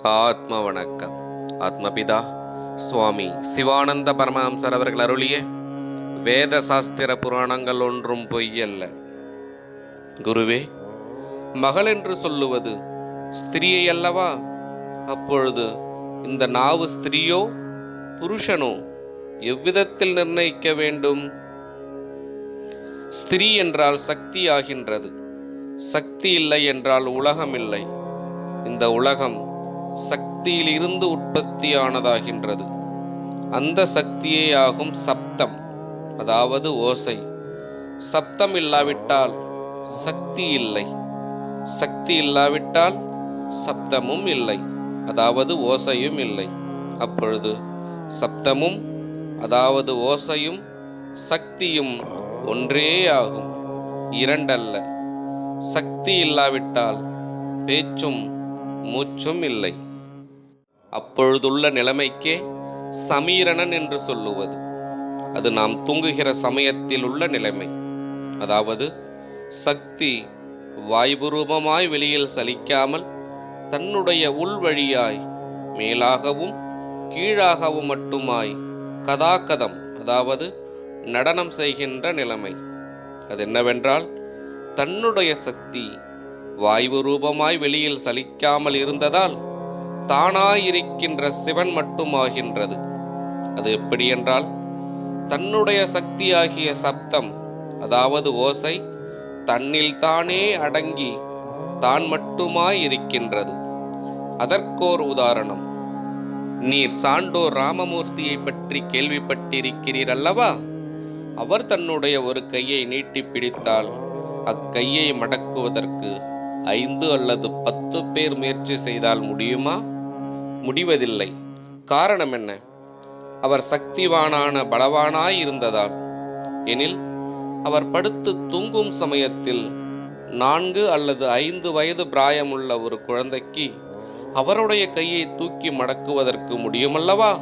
ஆத்ம வணக்கம். ஆத்மபிதா சுவாமி சிவானந்த பரமஹம்சர் அவர்கள் அருளிய வேத சாஸ்திர புராணங்கள் ஒன்றும் பொய்யல்ல. குருவே, மகள் என்று சொல்லுவது ஸ்திரியை அல்லவா? அப்பொழுது இந்த நாவு ஸ்திரியோ புருஷனோ எவ்விதத்தில் நிர்ணயிக்க வேண்டும்? ஸ்திரீ என்றால் சக்தி ஆகின்றது. சக்தி இல்லை என்றால் உலகம் இல்லை. இந்த உலகம் சக்தியில் இருந்து உற்பத்தியானதாகின்றது. அந்த சக்தியே ஆகும் சப்தம், அதாவது ஓசை. சப்தம் இல்லாவிட்டால் சக்தி இல்லை, சக்தி இல்லாவிட்டால் சப்தமும் இல்லை, அதாவது ஓசையும் இல்லை. அப்பொழுது சப்தமும் அதாவது ஓசையும் சக்தியும் ஒன்றே ஆகும், இரண்டல்ல. சக்தி இல்லாவிட்டால் பேச்சும் மூச்சும் இல்லை. அப்பொழுதுள்ள நிலைமைக்கே சமீரணன் என்று சொல்லுவது. அது நாம் தூங்குகிற சமயத்தில் உள்ள நிலைமை. அதாவது சக்தி வாய்புரூபமாய் வெளியில் சலிக்காமல் தன்னுடைய உள்வழியாய் மேலாகவும் கீழாகவும் மட்டுமாய் கதாகதம், அதாவது நடனம் செய்கின்ற நிலைமை. அது என்னவென்றால், தன்னுடைய சக்தி வாய்வு ரூபமாய் வெளியில் சலிக்காமல் இருந்ததால் தானாயிருக்கின்ற சிவன் மட்டுமாகின்றது. அது எப்படி என்றால், தன்னுடைய சக்தியாகிய சப்தம், அதாவது ஓசை, தன்னில் தானே அடங்கி தான் மட்டுமாய் இருக்கின்றது. அதற்கோர் உதாரணம், நீர் சான்றோர் ராமமூர்த்தியை பற்றி கேள்விப்பட்டிருக்கிறீர் அல்லவா? அவர் தன்னுடைய ஒரு கையை நீட்டி பிடித்தால் அக்கையை மடக்குவதற்கு 5 அல்லது 10 பேர் முயற்சி செய்தால் முடியுமா? முடிவதில்லை. காரணம் என்ன? அவர் சக்திவானான பலவானாய் இருந்ததால். எனில் அவர் படுத்து தூங்கும் சமயத்தில் 4 அல்லது 5 வயது பிராயமுள்ள ஒரு குழந்தைக்கு அவருடைய கையை தூக்கி மடக்குவதற்கு முடியுமல்லவா?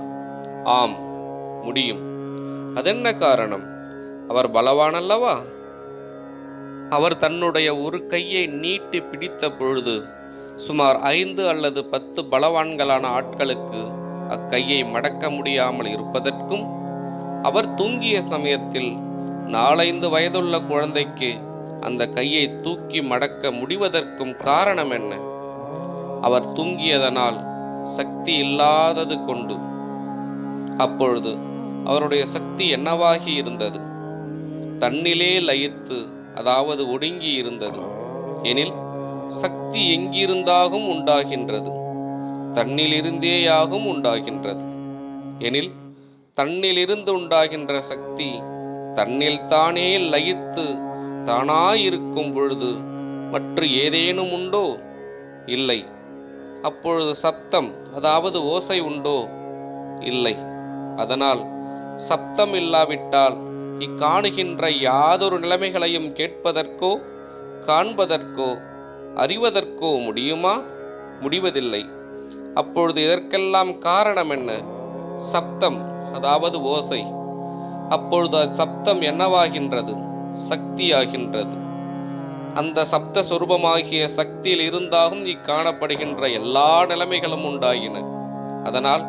ஆம், முடியும். அதென்ன காரணம்? அவர் பலவானல்லவா? அவர் தன்னுடைய ஒரு கையை நீட்டி பிடித்த பொழுது சுமார் 5 அல்லது 10 பலவான்களான ஆட்களுக்கு அக்கையை மடக்க முடியாமல் இருப்பதற்கும், அவர் தூங்கிய சமயத்தில் 4-5 வயதுள்ள குழந்தைக்கு அந்த கையை தூக்கி மடக்க முடிவதற்கும் காரணம் என்ன? அவர் தூங்கியதனால் சக்தி இல்லாதது கொண்டு. அப்பொழுது அவருடைய சக்தி என்னவாகி இருந்தது? தன்னிலே லயித்து, அதாவது ஒடுங்கி இருந்தது. எனில் சக்தி எங்கிருந்தாகும் உண்டாகின்றது, தன்னிலிருந்தேயாகும் உண்டாகின்றது. எனில் தன்னிலிருந்து உண்டாகின்ற சக்தி தன்னில் தானே லயித்து தானாயிருக்கும் பொழுது மற்ற ஏதேனும் உண்டோ? இல்லை. அப்பொழுது சப்தம், அதாவது ஓசை உண்டோ? இல்லை. அதனால் சப்தம் இல்லாவிட்டால் இக்காணுகின்ற யாதொரு நிலைமைகளையும் கேட்பதற்கோ காண்பதற்கோ அறிவதற்கோ முடியுமா? முடிவதில்லை. அப்பொழுது இதற்கெல்லாம் காரணம் என்ன? சப்தம், அதாவது ஓசை. அப்பொழுது சப்தம் என்னவாகின்றது? சக்தியாகின்றது. அந்த சப்த சொரூபமாகிய சக்தியில் இருந்தாகும் இக்காணப்படுகின்ற எல்லா நிலைமைகளும் உண்டாயின. அதனால்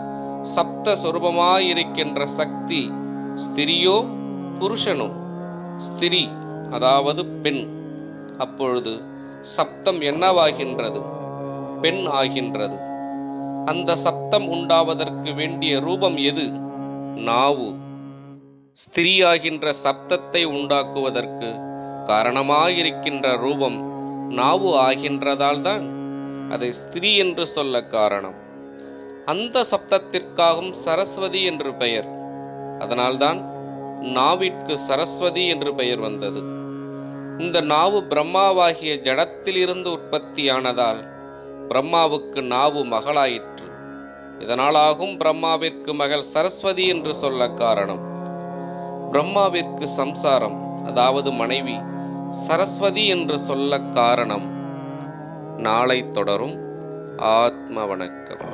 சப்த சொரூபமாயிருக்கின்ற சக்தி ஸ்திரியோ புருஷனோ? ஸ்திரீ, அதாவது பெண். அப்பொழுது சப்தம் என்னவாகின்றது? பெண் ஆகின்றது. அந்த சப்தம் உண்டாவதற்கு வேண்டிய ரூபம் எது? நாவு. ஸ்திரீயாகின்ற சப்தத்தை உண்டாக்குவதற்கு காரணமாயிருக்கின்ற ரூபம் நாவு ஆகின்றதால் தான் அதை ஸ்திரீ என்று சொல்ல காரணம். அந்த சப்தத்திற்காகவும் சரஸ்வதி என்று பெயர். அதனால்தான் நாவிற்கு சரஸ்வதி என்று பெயர் வந்தது. இந்த நாவு பிரம்மாவாகிய ஜடத்திலிருந்து உற்பத்தியானதால் பிரம்மாவுக்கு நாவு மகளாயிற்று. இதனாலாகும் பிரம்மாவிற்கு மகள் சரஸ்வதி என்று சொல்ல காரணம். பிரம்மாவிற்கு சம்சாரம், அதாவது மனைவி, சரஸ்வதி என்று சொல்ல காரணம். நாளை தொடரும். ஆத்ம வணக்கம்.